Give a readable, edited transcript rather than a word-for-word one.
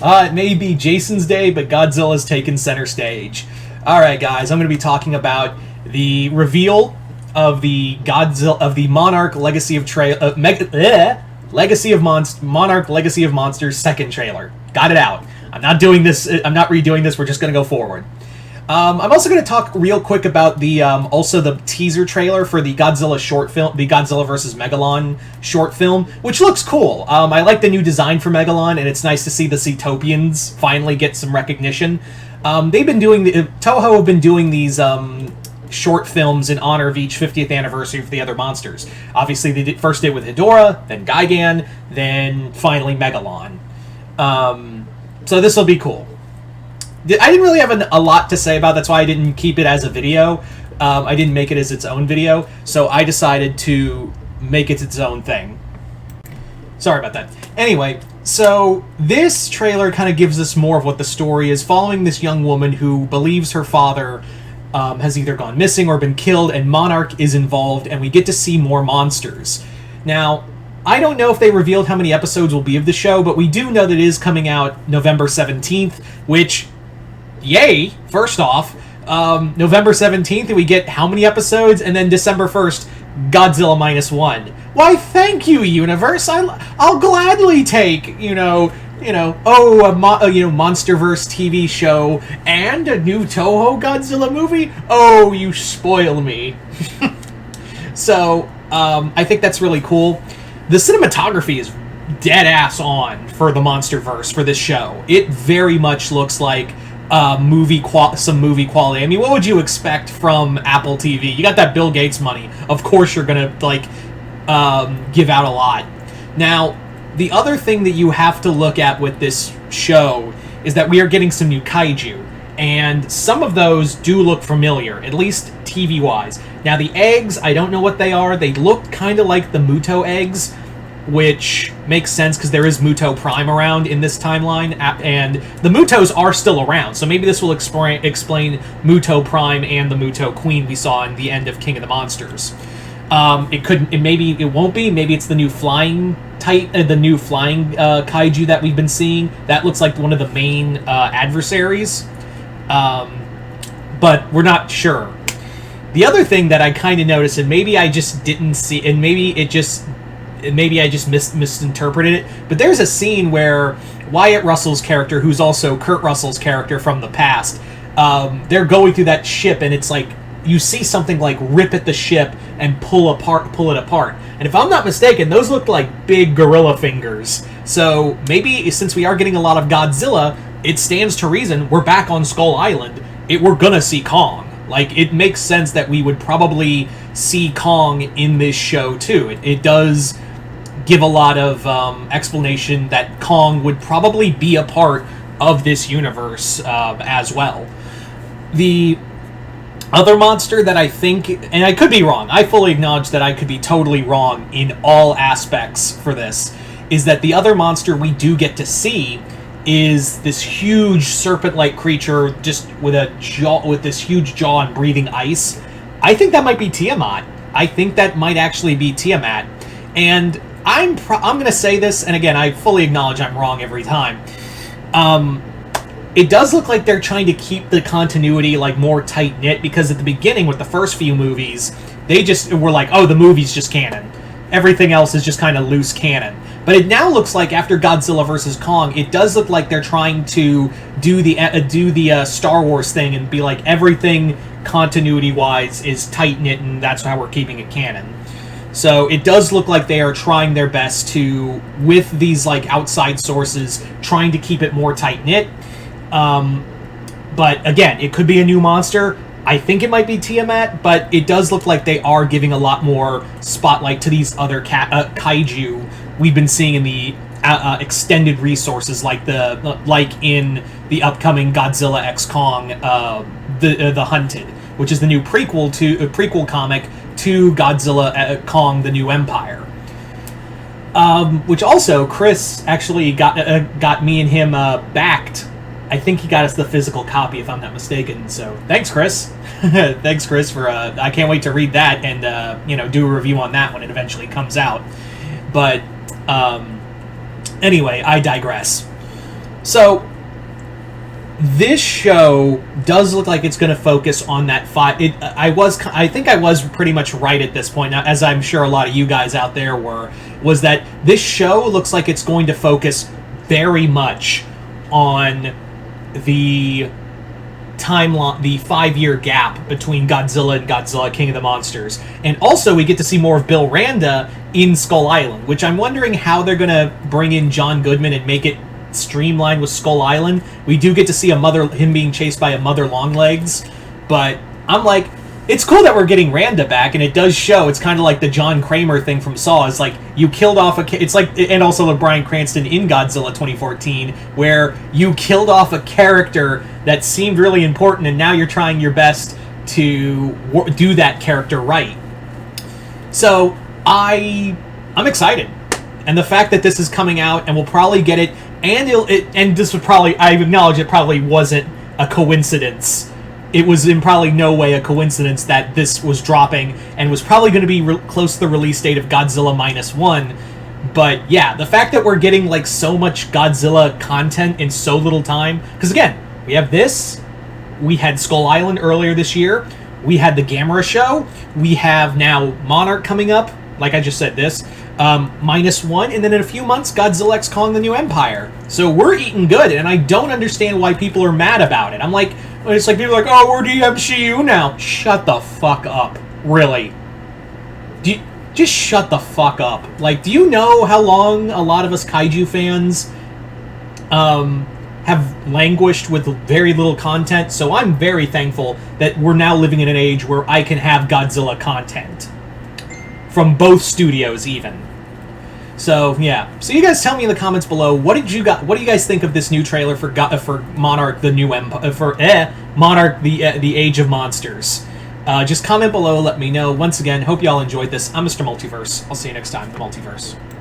It may be Jason's day, but Godzilla's taken center stage. Alright, guys, I'm going to be talking about the reveal of the Monarch Legacy of Monarch Legacy of Monsters second trailer. Got it out. I'm not redoing this, we're just going to go forward. I'm also going to talk real quick about the teaser trailer for the Godzilla short film, the Godzilla vs. Megalon short film, which looks cool. I like the new design for Megalon, and it's nice to see the Seatopians finally get some recognition. Toho have been doing these short films in honor of each 50th anniversary for the other monsters. Obviously, they first did with Hedorah, then Gigan, then finally Megalon. So this will be cool. I didn't really have a lot to say about it. That's why I didn't keep it as a video. I didn't make it as its own video, so I decided to make it its own thing. Sorry about that. Anyway, so this trailer kind of gives us more of what the story is, following this young woman who believes her father has either gone missing or been killed, and Monarch is involved, and we get to see more monsters. Now, I don't know if they revealed how many episodes will be of the show, but we do know that it is coming out November 17th, which... Yay! First off, November 17th, we get how many episodes? And then December 1st, Godzilla -1. Why, thank you, universe! I'll gladly take, MonsterVerse TV show and a new Toho Godzilla movie? Oh, you spoil me. So, I think that's really cool. The cinematography is dead-ass on for the MonsterVerse for this show. It very much looks like some movie quality. I mean, what would you expect from Apple TV? You got that Bill Gates money. Of course you're gonna, give out a lot. Now, the other thing that you have to look at with this show is that we are getting some new kaiju, and some of those do look familiar, at least TV-wise. Now, the eggs, I don't know what they are. They look kind of like the Muto eggs, which makes sense because there is Muto Prime around in this timeline, and the Mutos are still around, so maybe this will explain Muto Prime and the Muto Queen we saw in the end of King of the Monsters. Maybe it won't be. Maybe it's the new flying kaiju that we've been seeing. That looks like one of the main adversaries, but we're not sure. The other thing that I kind of noticed, and maybe I just didn't see, and maybe I just misinterpreted it, but there's a scene where Wyatt Russell's character, who's also Kurt Russell's character from the past, they're going through that ship, and it's like you see something like rip at the ship and pull it apart. And if I'm not mistaken, those look like big gorilla fingers. So maybe since we are getting a lot of Godzilla, it stands to reason we're back on Skull Island. We're gonna see Kong. It makes sense that we would probably see Kong in this show too. It does give a lot of explanation that Kong would probably be a part of this universe as well. The other monster that I think, and I could be wrong, I fully acknowledge that I could be totally wrong in all aspects for this, is that the other monster we do get to see is this huge serpent-like creature just with this huge jaw and breathing ice. I think that might be Tiamat. I think that might actually be Tiamat. And I'm going to say this, and again, I fully acknowledge I'm wrong every time. It does look like they're trying to keep the continuity more tight-knit, because at the beginning with the first few movies, they just were like, oh, the movie's just canon. Everything else is just kind of loose canon. But it now looks like after Godzilla vs. Kong, it does look like they're trying to do the Star Wars thing and be like, everything continuity-wise is tight-knit, and that's how we're keeping it canon. So it does look like they are trying their best to, with these outside sources, trying to keep it more tight-knit. But again, it could be a new monster. I think it might be Tiamat, but it does look like they are giving a lot more spotlight to these other kaiju we've been seeing in the extended resources, like in the upcoming Godzilla x Kong, the Hunted, which is the new prequel comic to Godzilla Kong: The New Empire. Which also Chris actually got me and him backed. I think he got us the physical copy, if I'm not mistaken. So thanks, Chris. Thanks, Chris, for I can't wait to read that and do a review on that when it eventually comes out. But Anyway, I digress. So, this show does look like it's going to focus on that I think I was pretty much right at this point, now, as I'm sure a lot of you guys out there was that this show looks like it's going to focus very much on the timeline, the 5-year gap between Godzilla and Godzilla King of the Monsters. And also we get to see more of Bill Randa in Skull Island, which I'm wondering how they're going to bring in John Goodman and make it streamlined with Skull Island. We do get to see him being chased by a Mother Longlegs, but I'm like, it's cool that we're getting Randa back, and it does show. It's kind of like the John Kramer thing from Saw. It's like you killed off it's like, and also the Bryan Cranston in Godzilla 2014, where you killed off a character that seemed really important, and now you're trying your best to do that character right. So I'm excited, and the fact that this is coming out, and we'll probably get it, and this would probably, I acknowledge it probably wasn't a coincidence. It was in probably no way a coincidence that this was dropping and was probably going to be close to the release date of Godzilla -1. But yeah, the fact that we're getting like so much Godzilla content in so little time, because again, we have this, we had Skull Island earlier this year, we had the Gamera show, we have now Monarch coming up, like I just said, this, -1, and then in a few months, Godzilla X Kong: The New Empire. So we're eating good, and I don't understand why people are mad about it. I'm like, it's like people are like, oh, we're the MCU now. Shut the fuck up. Really. Just shut the fuck up. Like, do you know how long a lot of us kaiju fans have languished with very little content? So I'm very thankful that we're now living in an age where I can have Godzilla content. From both studios, even. So yeah. So you guys tell me in the comments below, what do you guys think of this new trailer for Monarch: The New Monarch: The Age of Monsters? Just comment below, let me know. Once again, hope y'all enjoyed this. I'm Mr. Multiverse. I'll see you next time. The Multiverse.